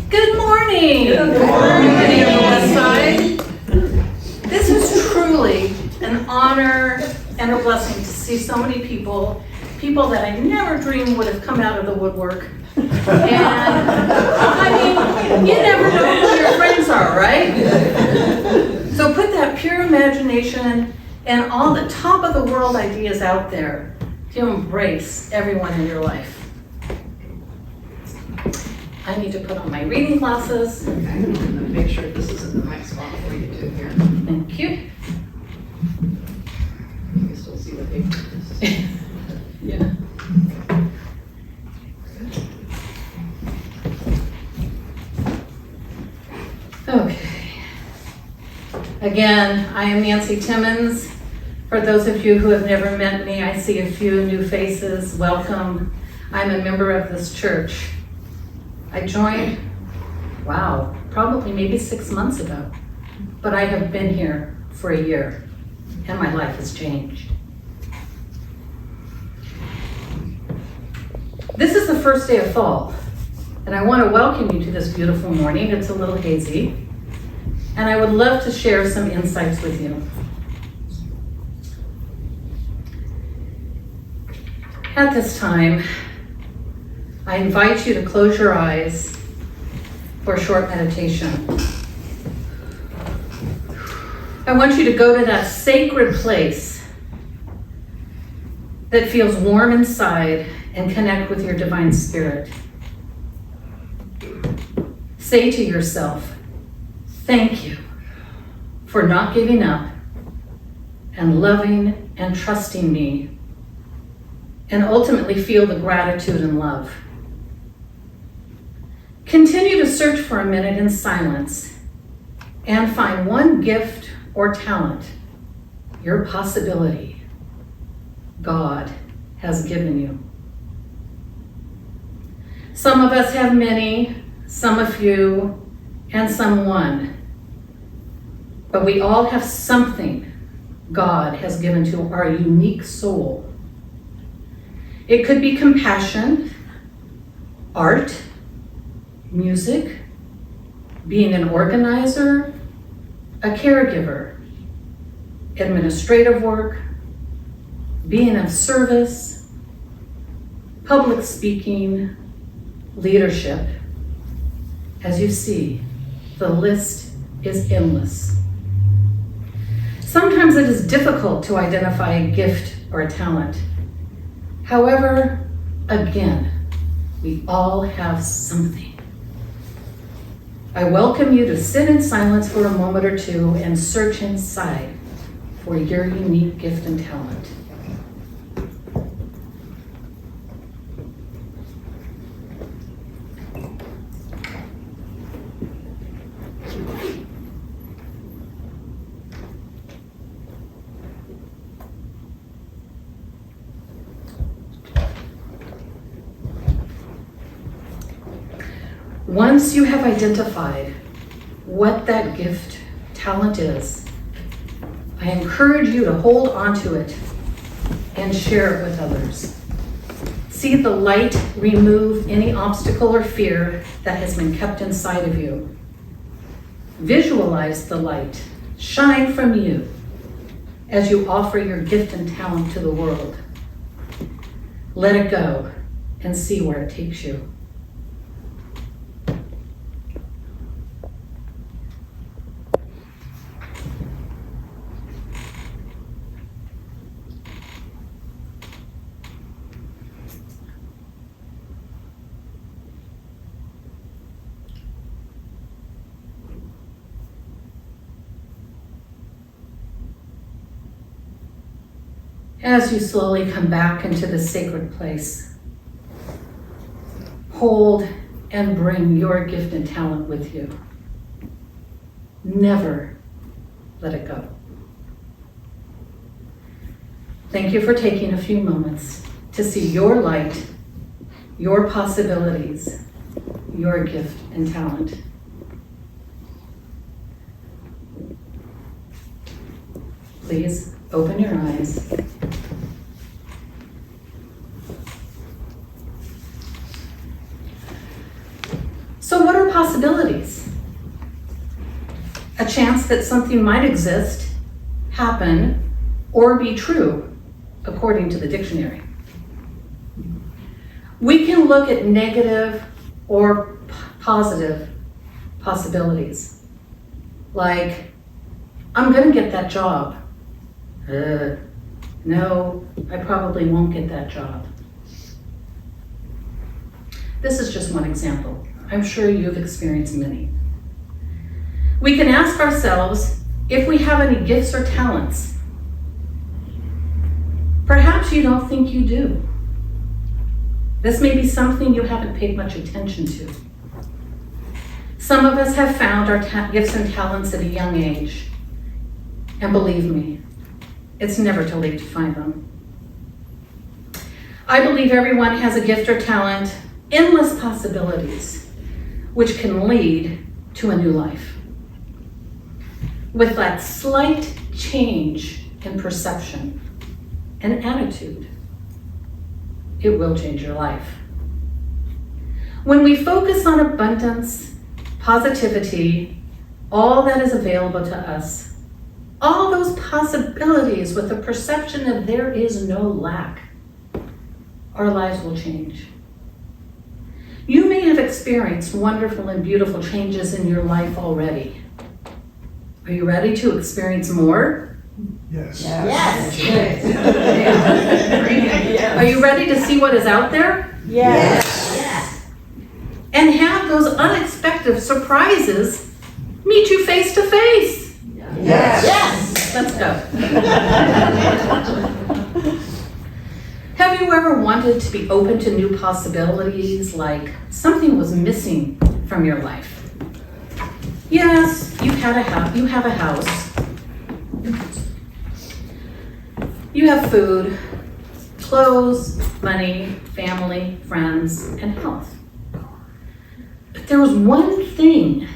Good morning. Good morning. Everybody on the west side. This is truly an honor and a blessing to see so many people that I never dreamed would have come out of the woodwork. And I mean, you never know who your friends are, right? So put that pure imagination and all the top of the world ideas out there to embrace everyone in your life. I need to put on my reading glasses. Okay, I'm gonna make sure this is in the right spot for you too here. Thank you. You can still see the paper. Yeah. Okay. Again, I am Nancy Timmons. For those of you who have never met me, I see a few new faces. Welcome. I'm a member of this church. I joined, probably maybe 6 months ago, but I have been here for a year and my life has changed. This is the first day of fall, and I want to welcome you to this beautiful morning. It's a little hazy, and I would love to share some insights with you. At this time, I invite you to close your eyes for a short meditation. I want you to go to that sacred place that feels warm inside and connect with your divine spirit. Say to yourself, thank you for not giving up and loving and trusting me, and ultimately feel the gratitude and love. Continue to search for a minute in silence and find one gift or talent, your possibility, God has given you. Some of us have many, some a few, and some one. But we all have something God has given to our unique soul. It could be compassion, art, music, being an organizer, a caregiver, administrative work, being of service, public speaking, leadership. As you see, the list is endless. Sometimes it is difficult to identify a gift or a talent. However, again, we all have something. I welcome you to sit in silence for a moment or two and search inside for your unique gift and talent. Once you have identified what that gift, talent is, I encourage you to hold onto it and share it with others. See the light remove any obstacle or fear that has been kept inside of you. Visualize the light shine from you as you offer your gift and talent to the world. Let it go and see where it takes you. As you slowly come back into the sacred place, hold and bring your gift and talent with you. Never let it go. Thank you for taking a few moments to see your light, your possibilities, your gift and talent. Please open your eyes. So what are possibilities? implies that something might exist, happen, or be true, according to the dictionary. We can look at negative or positive possibilities, like, I'm gonna get that job. No, I probably won't get that job. This is just one example. I'm sure you've experienced many. We can ask ourselves if we have any gifts or talents. Perhaps you don't think you do. This may be something you haven't paid much attention to. Some of us have found our gifts and talents at a young age. And believe me, it's never too late to find them. I believe everyone has a gift or talent, endless possibilities, which can lead to a new life. With that slight change in perception and attitude, it will change your life. When we focus on abundance, positivity, all that is available to us, all those possibilities with the perception of there is no lack, our lives will change. You may have experienced wonderful and beautiful changes in your life already. Are you ready to experience more? Yes. Yes. Are you ready to see what is out there? Yes. And have those unexpected surprises meet you face to face? Yes. Let's go. Have you ever wanted to be open to new possibilities, like something was missing from your life? Yes, you have a house. You have food, clothes, money, family, friends, and health. But there was one thing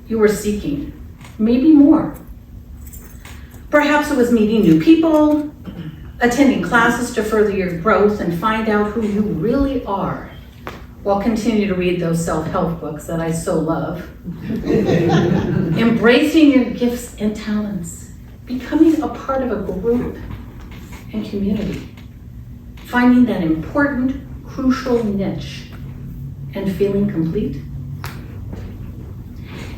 you were seeking, maybe more. Perhaps it was meeting new people, attending classes to further your growth and find out who you really are, while continue to read those self-help books that I so love. Embracing your gifts and talents, becoming a part of a group and community, finding that important, crucial niche, and feeling complete.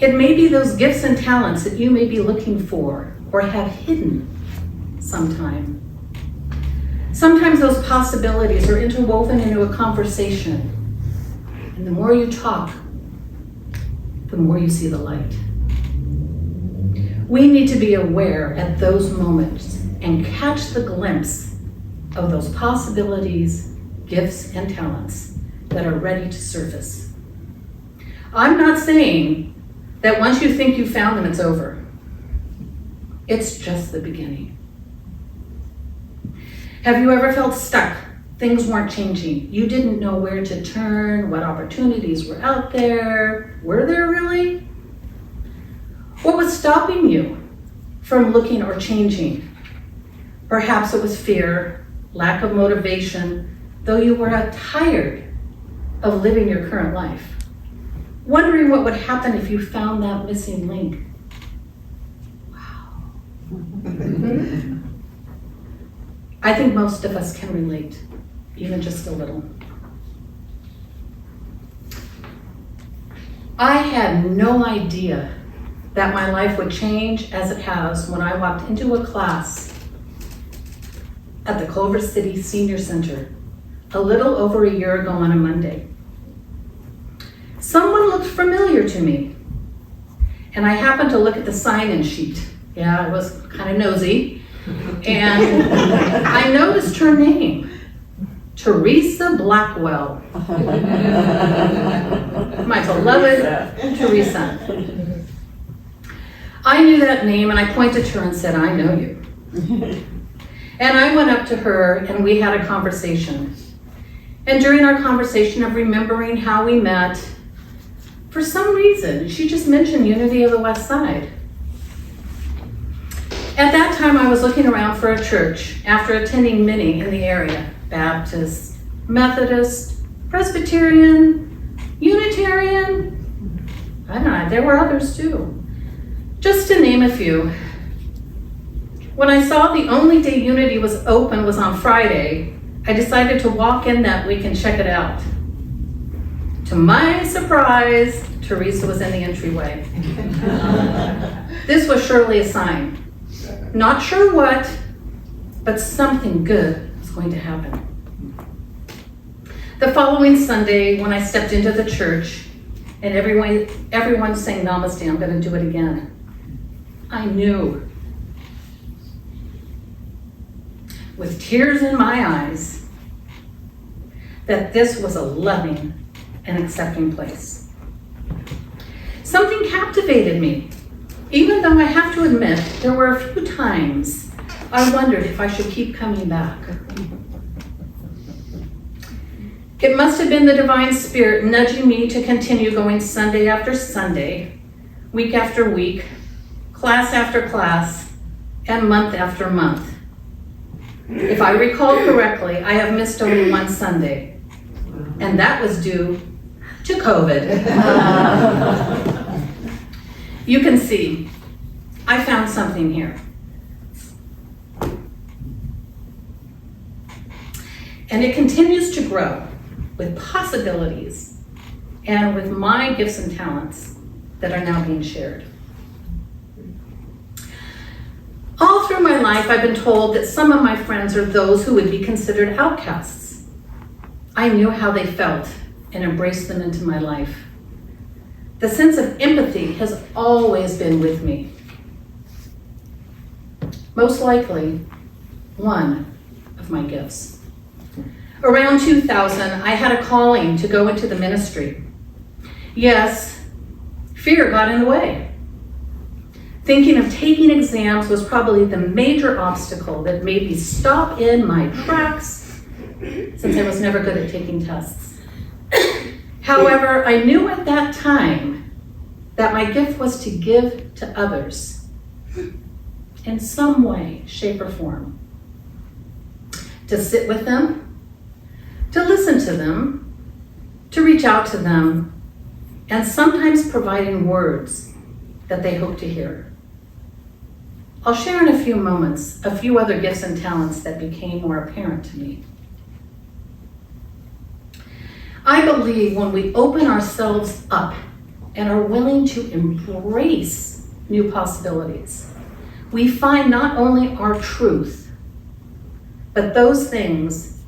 It may be those gifts and talents that you may be looking for or have hidden sometime. Sometimes those possibilities are interwoven into a conversation. And the more you talk, the more you see the light. We need to be aware at those moments and catch the glimpse of those possibilities, gifts, and talents that are ready to surface. I'm not saying that once you think you found them, it's over. It's just the beginning. Have you ever felt stuck? Things weren't changing. You didn't know where to turn, what opportunities were out there. Were there really? What was stopping you from looking or changing? Perhaps it was fear, lack of motivation, though you were tired of living your current life. Wondering what would happen if you found that missing link. Wow. I think most of us can relate, even just a little. I had no idea that my life would change as it has when I walked into a class at the Culver City Senior Center a little over a year ago on a Monday. Someone looked familiar to me, and I happened to look at the sign-in sheet. Yeah, I was kind of nosy, and I noticed her name, Teresa Blackwell. My beloved Teresa. I knew that name, and I pointed to her and said, "I know you." And I went up to her, and we had a conversation. And during our conversation of remembering how we met, for some reason, she just mentioned Unity of the West Side. At that time, I was looking around for a church after attending many in the area: Baptist, Methodist, Presbyterian, Unitarian. I don't know, there were others too. Just to name a few. When I saw the only day Unity was open was on Friday, I decided to walk in that week and check it out. To my surprise, Teresa was in the entryway. This was surely a sign. Not sure what, but something good was going to happen. The following Sunday, when I stepped into the church and everyone sang Namaste, I'm going to do it again. I knew, with tears in my eyes, that this was a loving and accepting place. Something captivated me, even though I have to admit there were a few times I wondered if I should keep coming back. It must have been the Divine Spirit nudging me to continue going Sunday after Sunday, week after week, class after class, and month after month. If I recall correctly, I have missed only one Sunday, and that was due to COVID. You can see, I found something here. And it continues to grow with possibilities and with my gifts and talents that are now being shared. All through my life, I've been told that some of my friends are those who would be considered outcasts. I knew how they felt and embraced them into my life. The sense of empathy has always been with me. Most likely, one of my gifts. Around 2000, I had a calling to go into the ministry. Yes, fear got in the way. Thinking of taking exams was probably the major obstacle that made me stop in my tracks, since I was never good at taking tests. However, I knew at that time that my gift was to give to others in some way, shape, or form. To sit with them, to listen to them, to reach out to them, and sometimes providing words that they hope to hear. I'll share in a few moments a few other gifts and talents that became more apparent to me. I believe when we open ourselves up and are willing to embrace new possibilities, we find not only our truth, but those things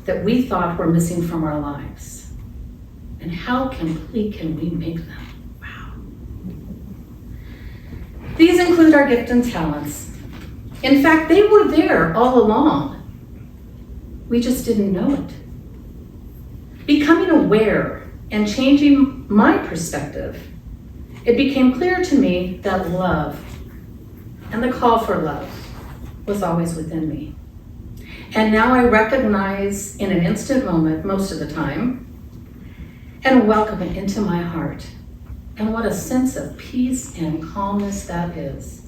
that we thought were missing from our lives. And how complete can we make them? Wow. These include our gifts and talents. In fact, they were there all along. We just didn't know it. Becoming aware and changing my perspective, it became clear to me that love and the call for love was always within me. And now I recognize in an instant moment, most of the time, and welcome it into my heart. And what a sense of peace and calmness that is.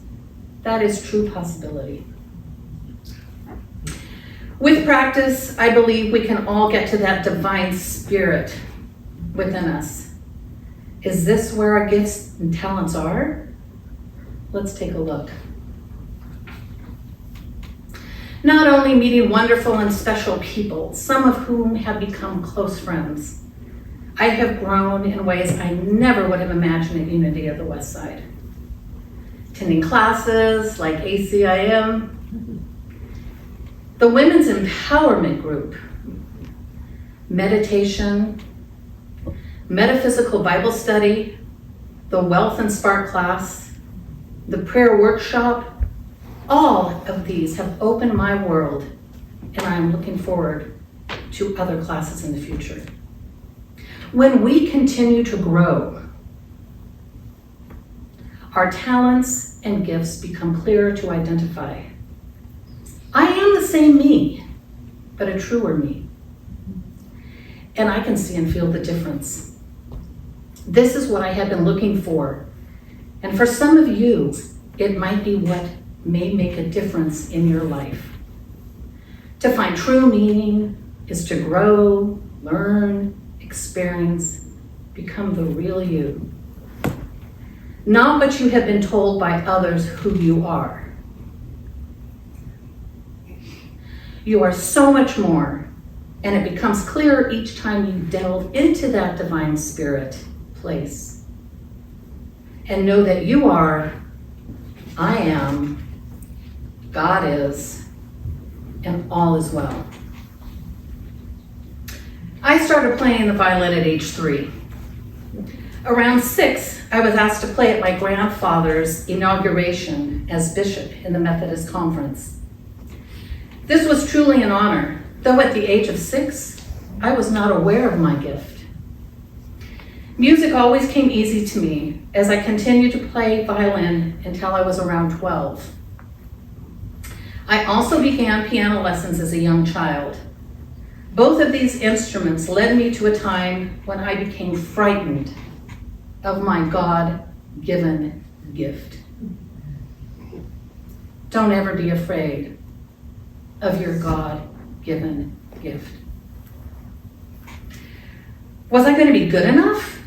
That is true possibility. With practice, I believe we can all get to that divine spirit within us. Is this where our gifts and talents are? Let's take a look. Not only meeting wonderful and special people, some of whom have become close friends, I have grown in ways I never would have imagined at Unity of the West Side. Attending classes like ACIM, the Women's Empowerment Group, meditation, metaphysical Bible study, the Wealth and Spark class, the prayer workshop, all of these have opened my world, and I am looking forward to other classes in the future. When we continue to grow, our talents and gifts become clearer to identify. I am the same me, but a truer me. And I can see and feel the difference. This is what I have been looking for. And for some of you, it might be what may make a difference in your life. To find true meaning is to grow, learn, experience, become the real you. not what you have been told by others who you are. You are so much more, and it becomes clearer each time you delve into that divine spirit place. And know that you are, I am, God is, and all is well. I started playing the violin at age 3. Around 6, I was asked to play at my grandfather's inauguration as bishop in the Methodist Conference. This was truly an honor, though at the age of 6, I was not aware of my gift. Music always came easy to me as I continued to play violin until I was around 12. I also began piano lessons as a young child. Both of these instruments led me to a time when I became frightened of my God-given gift. Don't ever be afraid of your God-given gift. Was I going to be good enough?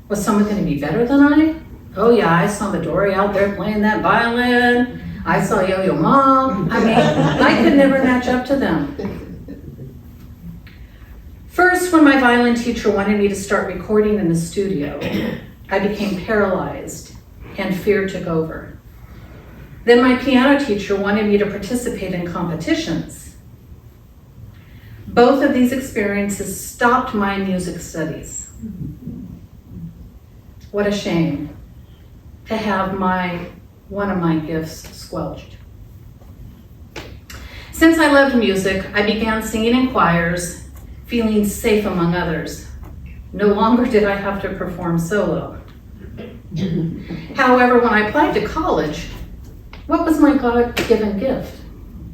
Was someone going to be better than I? Oh yeah, I saw Midori out there playing that violin. I saw Yo-Yo Mom. I mean, I could never match up to them. First, when my violin teacher wanted me to start recording in the studio, I became paralyzed and fear took over. Then my piano teacher wanted me to participate in competitions. Both of these experiences stopped my music studies. What a shame to have one of my gifts squelched. Since I loved music, I began singing in choirs, feeling safe among others. No longer did I have to perform solo. However, when I applied to college, what was my God-given gift?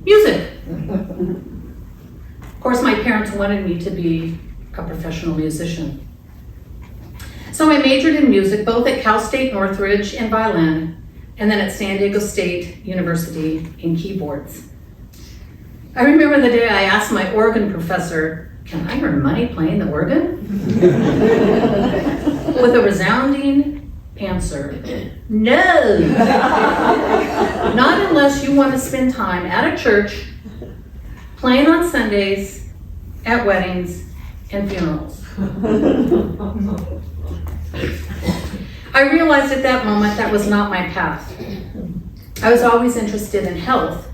Music. Of course, my parents wanted me to be a professional musician. So I majored in music, both at Cal State Northridge in violin, and then at San Diego State University in keyboards. I remember the day I asked my organ professor, "Can I earn money playing the organ?" With a resounding answer, "No." Not unless you want to spend time at a church, playing on Sundays, at weddings, and funerals. I realized at that moment that was not my path. I was always interested in health,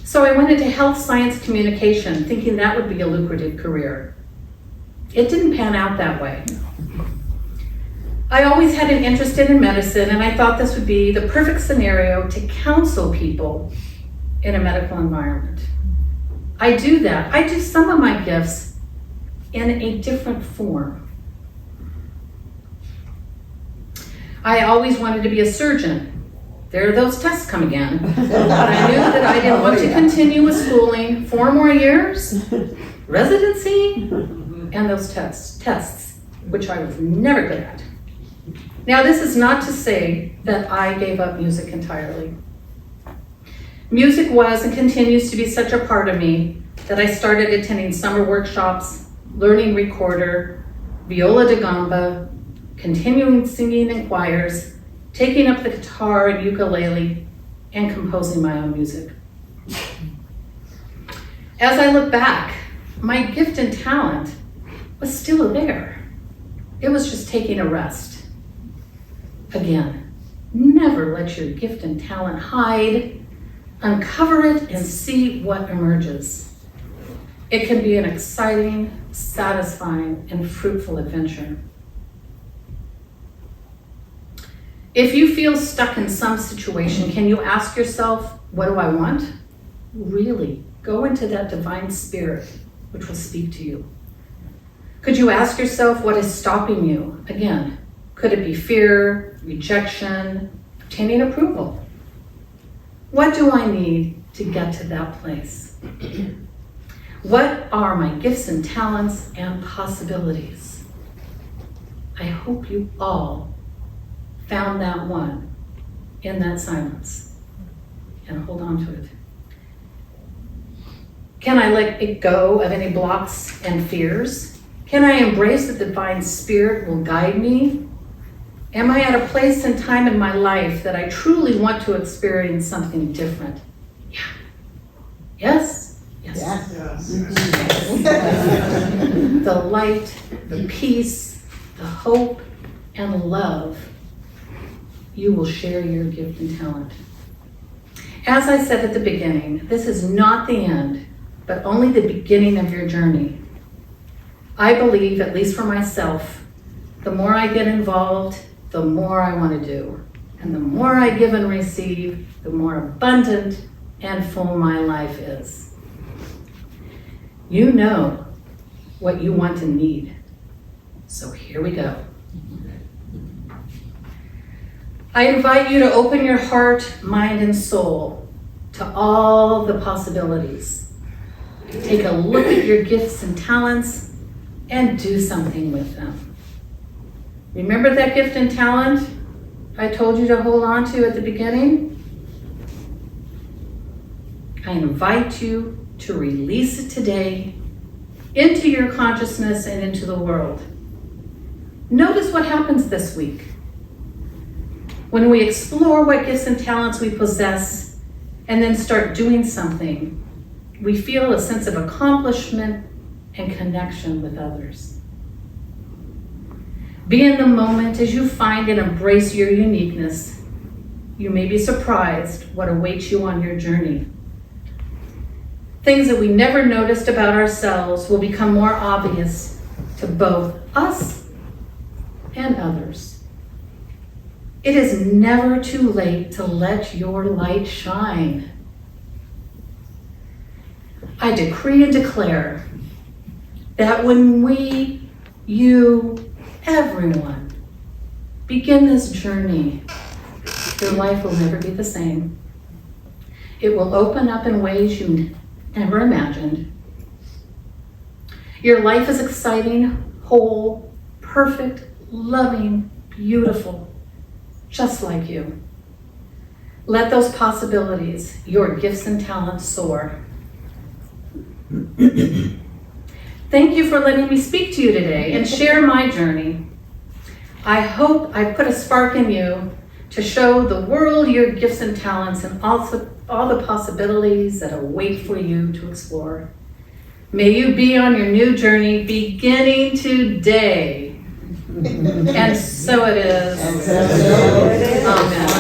so I went into health science communication, thinking that would be a lucrative career. It didn't pan out that way. I always had an interest in medicine, and I thought this would be the perfect scenario to counsel people in a medical environment. I do that. I do some of my gifts in a different form. I always wanted to be a surgeon. There those tests come again. But I knew that I didn't want to continue with schooling 4 more years, residency, and those tests, which I was never good at. Now, this is not to say that I gave up music entirely. Music was and continues to be such a part of me that I started attending summer workshops, learning recorder, viola da gamba, continuing singing in choirs, taking up the guitar and ukulele, and composing my own music. As I look back, my gift and talent was still there. It was just taking a rest. Again, never let your gift and talent hide. Uncover it and see what emerges. It can be an exciting, satisfying, and fruitful adventure. If you feel stuck in some situation, can you ask yourself, what do I want? Really, go into that divine spirit, which will speak to you. Could you ask yourself, what is stopping you? Again, could it be fear, rejection, obtaining approval? What do I need to get to that place? What are my gifts and talents and possibilities? I hope you all found that one in that silence and hold on to it. Can I let it go of any blocks and fears? Can I embrace that the divine spirit will guide me? Am I at a place and time in my life that I truly want to experience something different? Yeah. Yes? Yes. The light, the peace, the hope, and love, you will share your gift and talent. As I said at the beginning, this is not the end, but only the beginning of your journey. I believe, at least for myself, the more I get involved, the more I want to do. And the more I give and receive, the more abundant and full my life is. You know what you want and need. So here we go. I invite you to open your heart, mind, and soul to all the possibilities. Take a look at your gifts and talents and do something with them. Remember that gift and talent I told you to hold on to at the beginning? I invite you to release it today into your consciousness and into the world. Notice what happens this week. When we explore what gifts and talents we possess and then start doing something, we feel a sense of accomplishment and connection with others. Be in the moment as you find and embrace your uniqueness. You may be surprised what awaits you on your journey. Things that we never noticed about ourselves will become more obvious to both us and others. It is never too late to let your light shine. I decree and declare that when we, you, everyone, begin this journey, your life will never be the same. It will open up in ways you never imagined. Your life is exciting, whole, perfect, loving, beautiful, just like you. Let those possibilities, your gifts and talents, soar. Thank you for letting me speak to you today and share my journey. I hope I put a spark in you to show the world your gifts and talents and also all the possibilities that await for you to explore. May you be on your new journey beginning today. And so it is. Amen.